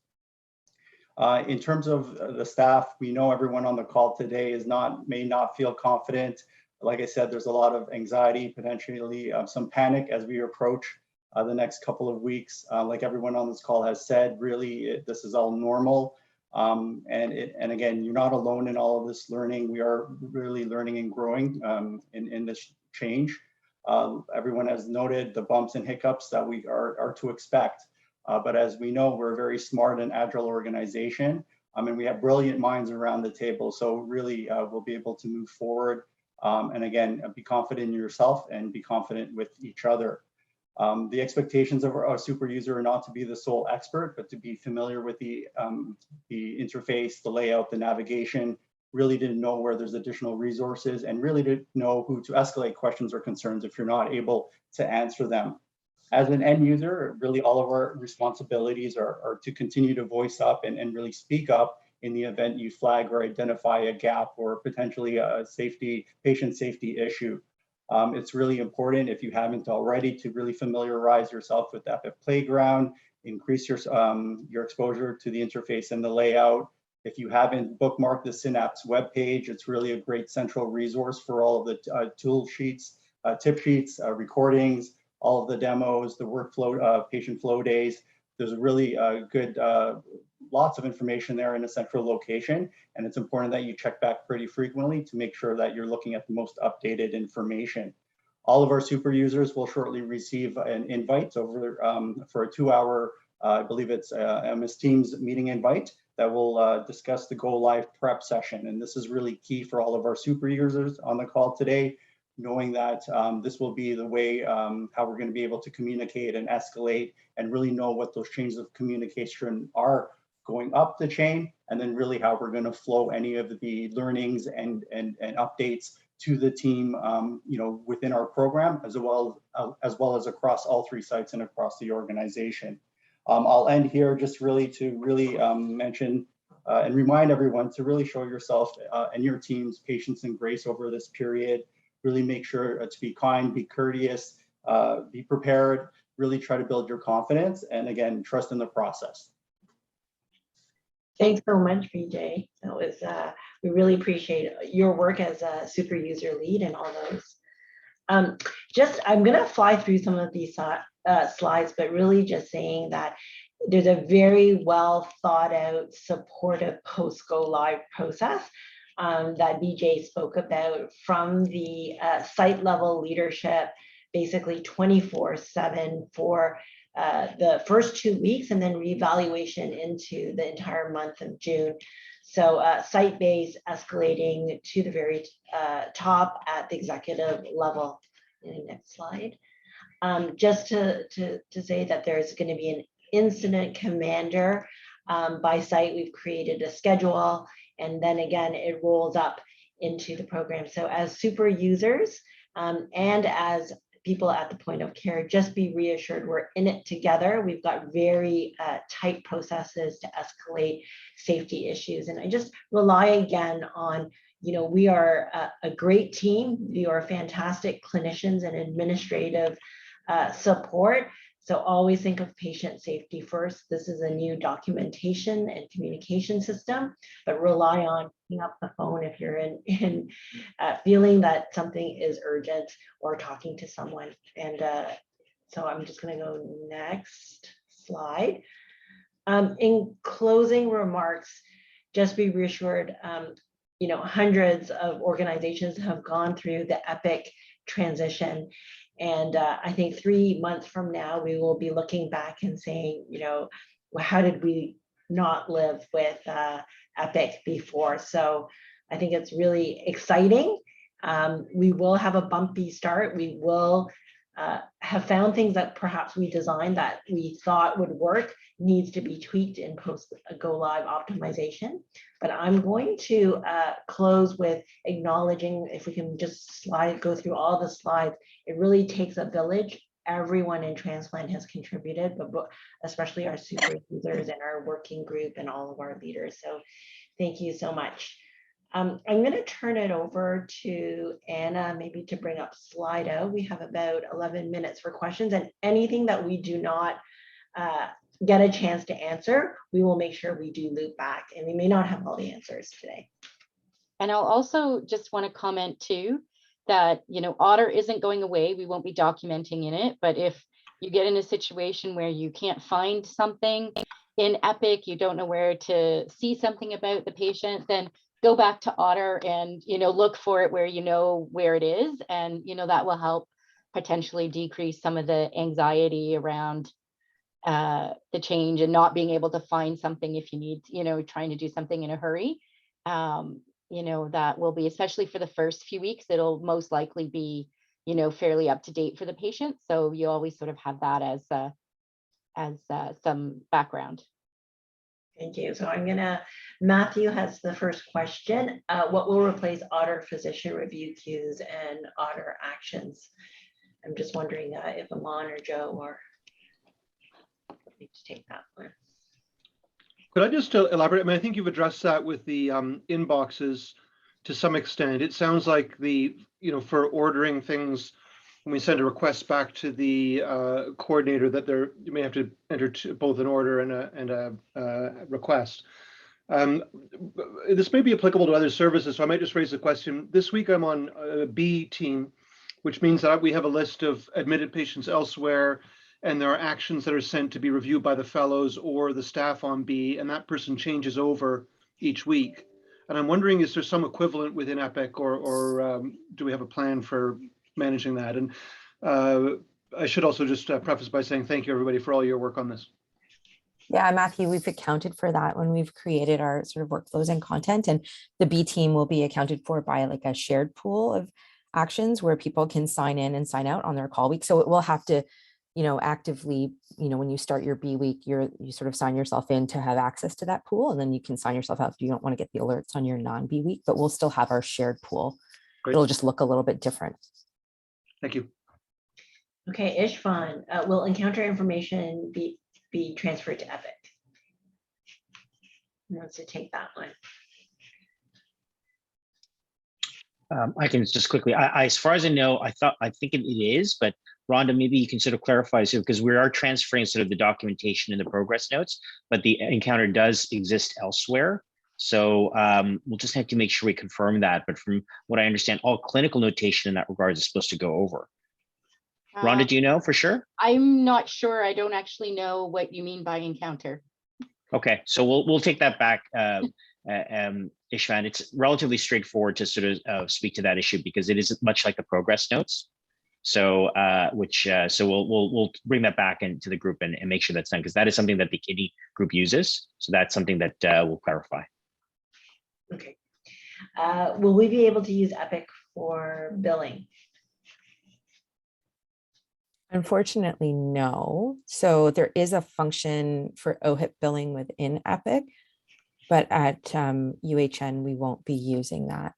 In terms of the staff, we know everyone on the call today may not feel confident. Like I said, there's a lot of anxiety, potentially some panic as we approach the next couple of weeks. Like everyone on this call has said, really, this is all normal. And again, you're not alone in all of this learning. We are really learning and growing in this change. Everyone has noted the bumps and hiccups that we are to expect. But as we know, we're a very smart and agile organization. And we have brilliant minds around the table. So really, we'll be able to move forward. And again, be confident in yourself and be confident with each other. The expectations of our super user are not to be the sole expert, but to be familiar with the interface, the layout, the navigation, really to know where there's additional resources, and really to know who to escalate questions or concerns if you're not able to answer them. As an end user, really all of our responsibilities are to continue to voice up and really speak up in the event you flag or identify a gap or potentially a patient safety issue. It's really important, if you haven't already, to really familiarize yourself with Epic Playground, increase your exposure to the interface and the layout. If you haven't bookmarked the Synapse webpage, it's really a great central resource for all of the tool sheets, tip sheets, recordings, all of the demos, the workflow, patient flow days. There's really good, lots of information there in a central location. And it's important that you check back pretty frequently to make sure that you're looking at the most updated information. All of our super users will shortly receive an invite over for a 2-hour, I believe it's MS Teams meeting invite that will discuss the Go Live prep session. And this is really key for all of our super users on the call today, knowing that this will be the way how we're going to be able to communicate and escalate and really know what those chains of communication are going up the chain, and then really how we're going to flow any of the learnings and updates to the team, within our program, as well as across all 3 sites and across the organization. I'll end here just really to mention and remind everyone to really show yourself and your team's patience and grace over this period. Really make sure to be kind, be courteous, be prepared, really try to build your confidence, and again, trust in the process. Thanks so much, BJ. That was, we really appreciate your work as a super user lead and all those. I'm gonna fly through some of these slides, but really just saying that there's a very well thought out, supportive post go live process that BJ spoke about, from the site level leadership, basically 24/7 for the first 2 weeks, and then reevaluation into the entire month of June. So site-based, escalating to the very top at the executive level. Next slide. Just to say that there's going to be an incident commander by site. We've created a schedule, and then again, it rolls up into the program. So as super users and as people at the point of care, just be reassured we're in it together. We've got very tight processes to escalate safety issues. And I just rely again on, we are a great team. You are fantastic clinicians and administrative support. So always think of patient safety first. This is a new documentation and communication system, but rely on picking up the phone if you're in feeling that something is urgent or talking to someone. And so I'm just going to go next slide. In closing remarks, just be reassured, hundreds of organizations have gone through the EPIC transition. And I think 3 months from now, we will be looking back and saying, how did we not live with EPIC before? So I think it's really exciting. We will have a bumpy start. We will have found things that perhaps we designed that we thought would work needs to be tweaked in post go live optimization. But I'm going to close with acknowledging, if we can just go through all the slides, it really takes a village. Everyone in Transplant has contributed, but especially our super users and our working group and all of our leaders. So thank you so much. I'm going to turn it over to Anna, maybe to bring up Slido. We have about 11 minutes for questions, and anything that we do not get a chance to answer, we will make sure we do loop back, and we may not have all the answers today. And I'll also just want to comment too, that, Otter isn't going away. We won't be documenting in it, but if you get in a situation where you can't find something in EPIC, you don't know where to see something about the patient, then go back to Otter and, look for it where where it is. And, that will help potentially decrease some of the anxiety around the change and not being able to find something if you need, trying to do something in a hurry. That will be, especially for the first few weeks, it'll most likely be, fairly up to date for the patient. So you always sort of have that as some background. Thank you. So Matthew has the first question. What will replace Otter physician review queues and Otter actions? I'm just wondering if Aman or Joe or need to take that one. Could I just elaborate? I mean, I think you've addressed that with the inboxes to some extent. It sounds like for ordering things, when we send a request back to the coordinator, that you may have to enter both an order and a request. This may be applicable to other services, so I might just raise the question. This week I'm on a B team, which means that we have a list of admitted patients elsewhere, and there are actions that are sent to be reviewed by the fellows or the staff on B, and that person changes over each week. And I'm wondering, is there some equivalent within EPIC, or do we have a plan for managing that? And I should also just preface by saying thank you, everybody, for all your work on this. Yeah, Matthew, we've accounted for that when we've created our sort of workflows and content, and the B team will be accounted for by like a shared pool of actions where people can sign in and sign out on their call week. So it will have to, actively, when you start your B week, you sort of sign yourself in to have access to that pool, and then you can sign yourself out if you don't want to get the alerts on your non-B week, but we'll still have our shared pool. Great. It'll just look a little bit different. Thank you. Okay, Ishvan, will encounter information be transferred to EPIC? Who wants to take that one? I can just quickly, as far as I know, I think it is, but Rhonda, maybe you can sort of clarify, so because we are transferring sort of the documentation and the progress notes, but the encounter does exist elsewhere. So we'll just have to make sure we confirm that. But from what I understand, all clinical notation in that regard is supposed to go over. Rhonda, do you know for sure? I'm not sure. I don't actually know what you mean by encounter. Okay, so we'll take that back, Ishvan. It's relatively straightforward to sort of speak to that issue because it is much like the progress notes. So so we'll bring that back into the group and make sure that's done, because that is something that the kidney group uses. So that's something that we'll clarify. Okay. Will we be able to use EPIC for billing? Unfortunately, no. So there is a function for OHIP billing within EPIC, but at UHN, we won't be using that.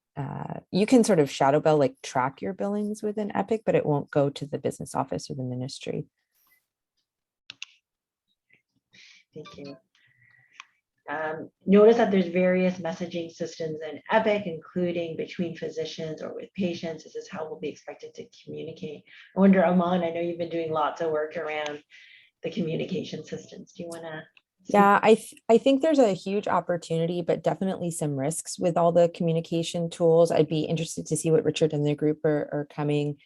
you can sort of shadow bill, like track your billings within Epic, but it won't go to the business office or the ministry. Thank you. Notice that there's various messaging systems in Epic, including between physicians or with patients. This is how we'll be expected to communicate. I wonder, Aman, I know you've been doing lots of work around the communication systems. Do you want to? Yeah, I think there's a huge opportunity, but definitely some risks with all the communication tools. I'd be interested to see what Richard and the group are coming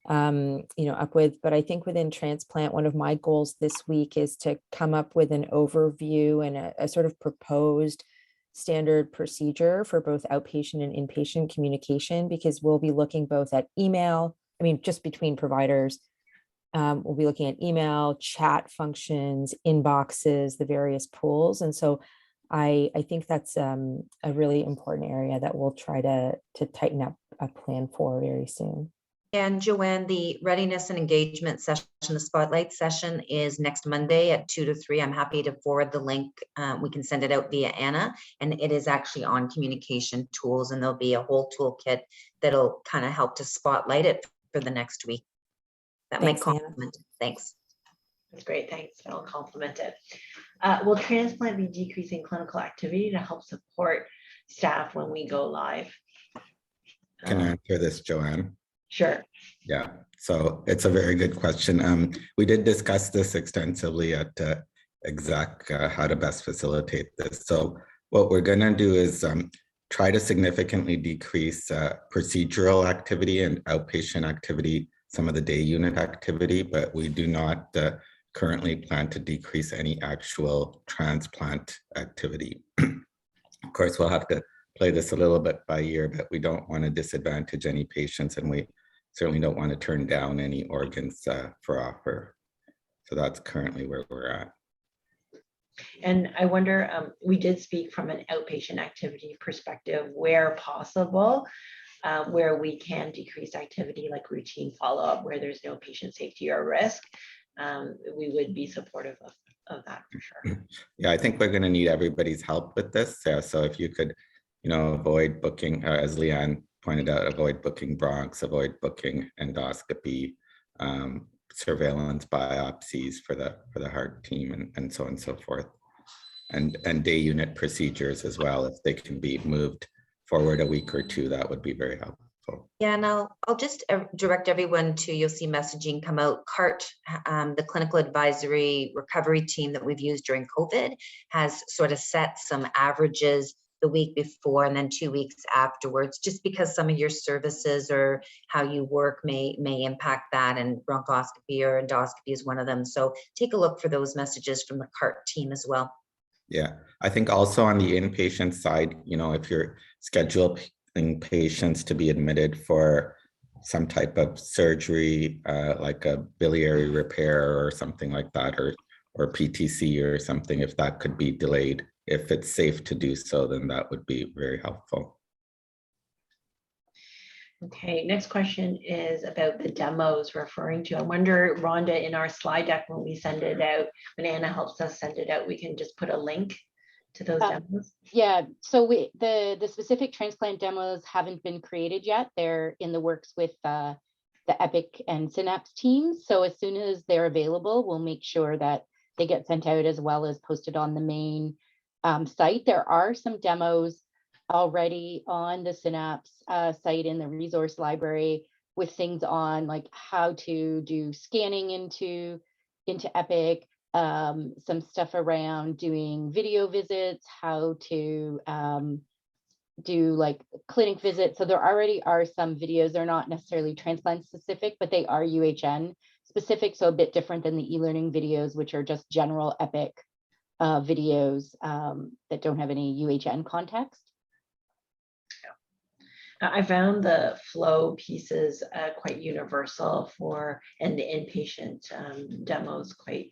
up with. But I think within Transplant, one of my goals this week is to come up with an overview and a sort of proposed standard procedure for both outpatient and inpatient communication, because we'll be looking both at email, I mean, just between providers. We'll be looking at email, chat functions, inboxes, the various pools. And so I think that's a really important area that we'll try to tighten up a plan for very soon. And Joanne, the readiness and engagement session, the spotlight session is next Monday at 2 to 3. I'm happy to forward the link. We can send it out via Anna, and it is actually on communication tools, and there'll be a whole toolkit that'll kind of help to spotlight it for the next week. That might complement. Thanks. That's great. Thanks. I'll compliment it. Will Transplant be decreasing clinical activity to help support staff when we go live? Can I answer this, Joanne? Sure. Yeah, so it's a very good question. We did discuss this extensively at exec, how to best facilitate this. So what we're going to do is try to significantly decrease procedural activity and outpatient activity, some of the day unit activity, but we do not currently plan to decrease any actual transplant activity. Of course, we'll have to play this a little bit by ear, but we don't want to disadvantage any patients, and we certainly don't want to turn down any organs for offer. So that's currently where we're at. And I wonder, we did speak from an outpatient activity perspective where possible, where we can decrease activity like routine follow-up, where there's no patient safety or risk. We would be supportive of that for sure. Yeah, I think we're going to need everybody's help with this. So if you could, avoid booking, as Leanne pointed out, avoid booking bronchs, avoid booking endoscopy, surveillance biopsies for the heart team, and so on and so forth, and day unit procedures as well. If they can be moved forward a week or two, that would be very helpful. Yeah, and I'll just direct everyone to, you'll see messaging come out. CART, the clinical advisory recovery team that we've used during COVID, has sort of set some averages the week before and then 2 weeks afterwards, just because some of your services or how you work may impact that, and bronchoscopy or endoscopy is one of them. So take a look for those messages from the CART team as well. Yeah, I think also on the inpatient side, if you're scheduling patients to be admitted for some type of surgery, like a biliary repair or something like that, or PTC or something, if that could be delayed, if it's safe to do so, then that would be very helpful. Okay, next question is about the demos referring to. I wonder, Rhonda, in our slide deck, when we send it out, when Anna helps us send it out, we can just put a link to those demos? Yeah, so the specific transplant demos haven't been created yet. They're in the works with the Epic and Synapse teams. So as soon as they're available, we'll make sure that they get sent out as well as posted on the main site. There are some demos already on the Synapse site in the resource library with things on like how to do scanning into Epic, some stuff around doing video visits, how to do like clinic visits. So there already are some videos. They're not necessarily transplant specific, but they are UHN specific. So a bit different than the e-learning videos, which are just general Epic videos that don't have any UHN context. I found the flow pieces quite universal and the inpatient demos quite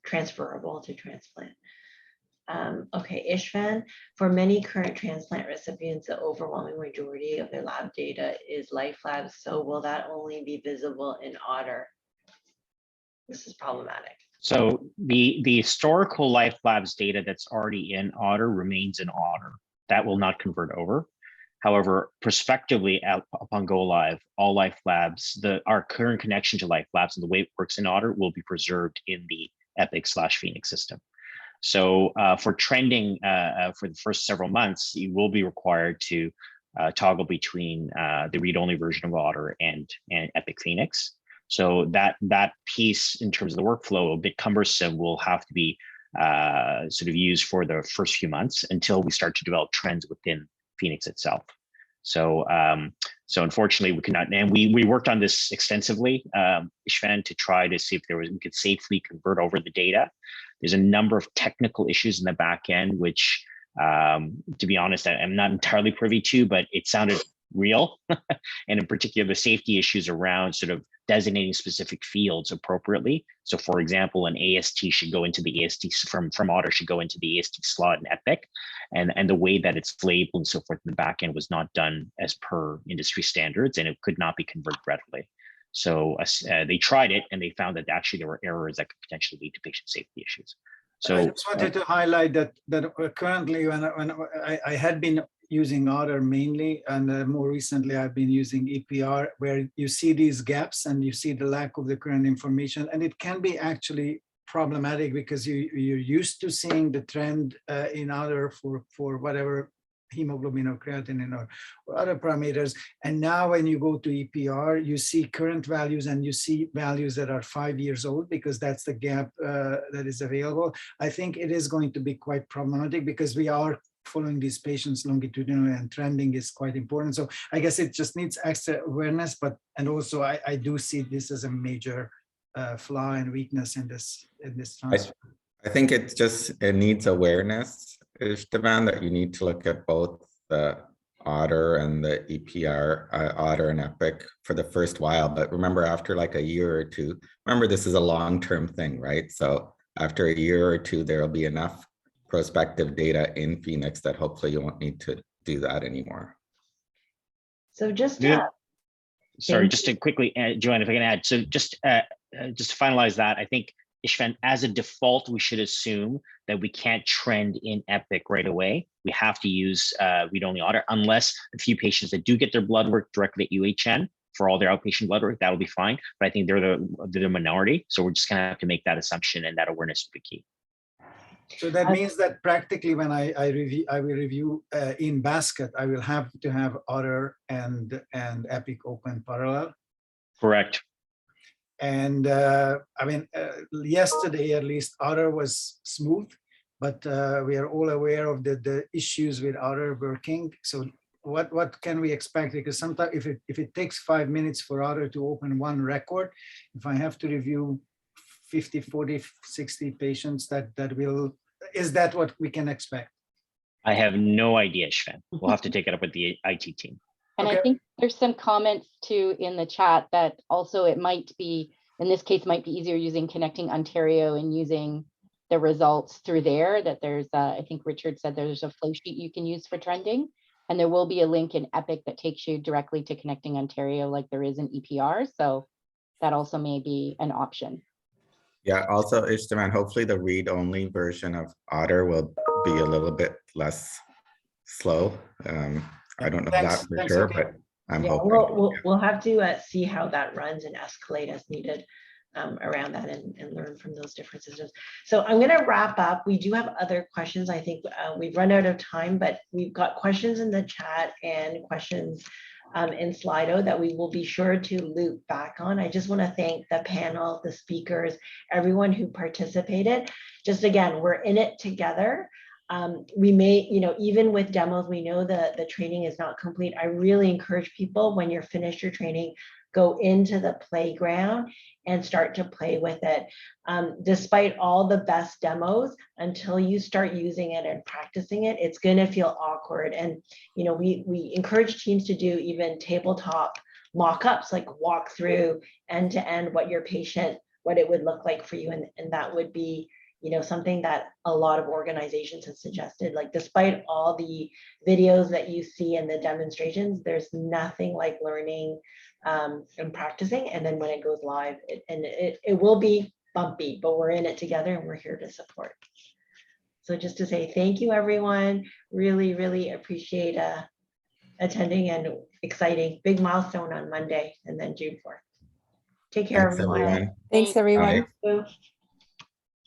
transferable to transplant. Okay, Ishvan, for many current transplant recipients, the overwhelming majority of their lab data is life labs. So will that only be visible in Otter? This is problematic. So the historical life labs data that's already in Otter remains in Otter. That will not convert over. However, prospectively, upon go live, all life labs, our current connection to life labs and the way it works in Otter will be preserved in the Epic/Phoenix system. So for trending for the first several months, you will be required to toggle between the read-only version of Otter and Epic Phoenix. So that piece in terms of the workflow, a bit cumbersome, will have to be sort of used for the first few months until we start to develop trends within Phoenix itself. So so unfortunately we cannot, and we worked on this extensively, Ishvan, to try to see if we could safely convert over the data. There's a number of technical issues in the back end, which to be honest, I'm not entirely privy to, but it sounded real. And in particular, the safety issues around sort of designating specific fields appropriately. So for example, an AST should go into the AST from Otter should go into the AST slot in Epic. And the way that it's labeled and so forth in the back end was not done as per industry standards, and it could not be converted readily. So they tried it and they found that actually there were errors that could potentially lead to patient safety issues. So I just wanted to highlight that currently when I had been using Otter mainly, and more recently I've been using EPR, where you see these gaps and you see the lack of the current information, and it can be actually problematic because you're used to seeing the trend in Otter for whatever hemoglobin or creatinine or other parameters. And now when you go to EPR, you see current values and you see values that are 5 years old, because that's the gap that is available. I think it is going to be quite problematic because we are following these patients longitudinally, and trending is quite important. So I guess it just needs extra awareness, and also I do see this as a major flaw and weakness in this transfer. I think it needs awareness, Istvan, that you need to look at both the Otter and the EPR, Otter and Epic for the first while. But remember, after like a year or two, remember this is a long-term thing, right? So after a year or two, there will be enough prospective data in Phoenix that hopefully you won't need to do that anymore. So just sorry, just to quickly, Joanne, if I can add, so just to finalize that, I think, Ishvan, as a default, we should assume that we can't trend in Epic right away. We have to use read-only Otter, unless a few patients that do get their blood work directly at UHN for all their outpatient blood work, that'll be fine. But I think they're the minority. So we're just gonna have to make that assumption, and that awareness will be key. So that means that practically when I will review in basket, I will have to have Otter and Epic open parallel. Correct. And I mean, yesterday at least Otter was smooth, but we are all aware of the issues with Otter working. So what can we expect? Because sometimes if it takes 5 minutes for Otter to open one record, if I have to review 50, 40, 60 patients, is that what we can expect? I have no idea, Ishvan. We'll have to take it up with the IT team. And Okay. I think there's some comments too in the chat that also it might be, in this case, might be easier using Connecting Ontario and using the results through there, that there's, I think Richard said there's a flow sheet you can use for trending. And there will be a link in Epic that takes you directly to Connecting Ontario like there is in EPR. So that also may be an option. Yeah, also, Istvan, hopefully the read-only version of Otter will be a little bit less slow. I don't know that for sure, okay. but I'm Yeah, hoping. we'll have to see how that runs and escalate as needed around that and learn from those differences. So I'm going to wrap up. We do have other questions. I think we've run out of time, but we've got questions in the chat and questions in Slido that we will be sure to loop back on. I just want to thank the panel, the speakers, everyone who participated. Just again, we're in it together. We may, even with demos, we know that the training is not complete. I really encourage people, when you're finished your training, go into the playground and start to play with it. Despite all the best demos, until you start using it and practicing it, it's going to feel awkward. And, we encourage teams to do even tabletop mock-ups, like walk through end to end what your patient, what it would look like for you. And that would be, something that a lot of organizations have suggested. Like, despite all the videos that you see and the demonstrations, there's nothing like learning and practicing. And then when it goes live, it will be bumpy, but we're in it together and we're here to support. So just to say thank you, everyone. Really, really appreciate attending and exciting, big milestone on Monday and then June 4th. Take care, Thanks, everyone. everyone. Thanks, everyone. Bye. Thank you.